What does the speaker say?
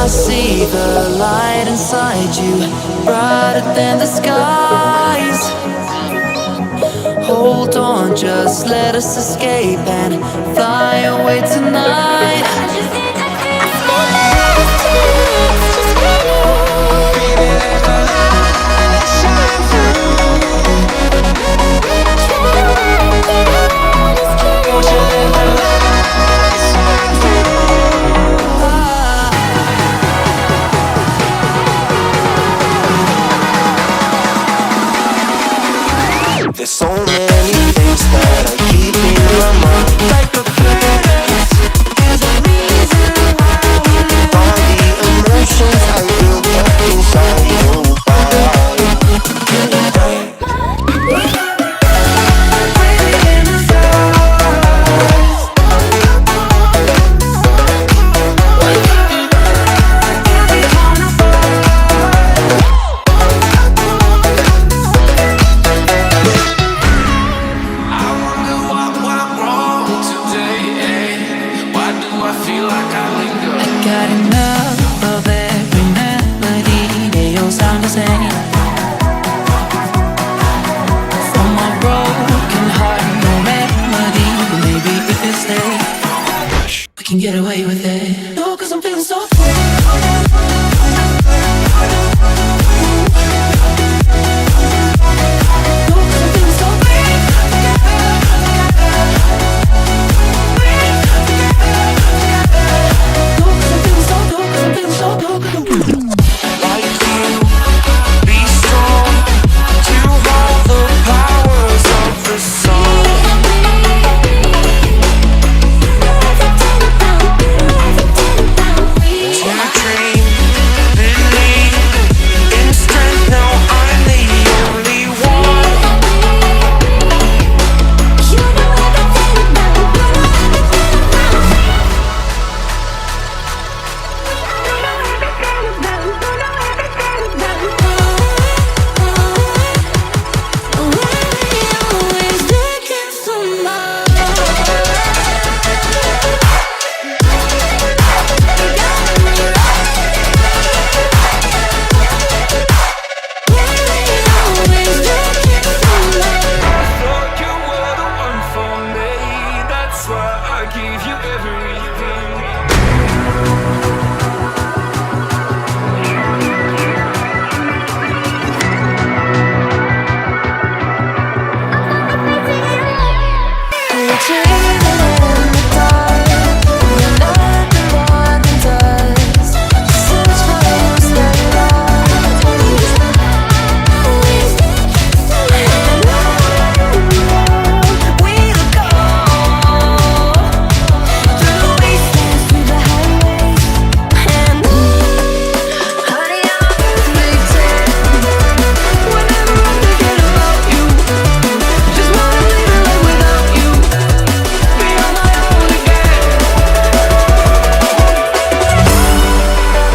I see the light inside you, brighter than the skies. Hold on, just let us escape and fly away tonight. There's so many things that I keep in my mind, like the planets. There's a reason why we live. All the emotions I built up inside you. Got enough of every melody, they all sound the same. From my broken heart, no remedy. But maybe if we stay, we can get away.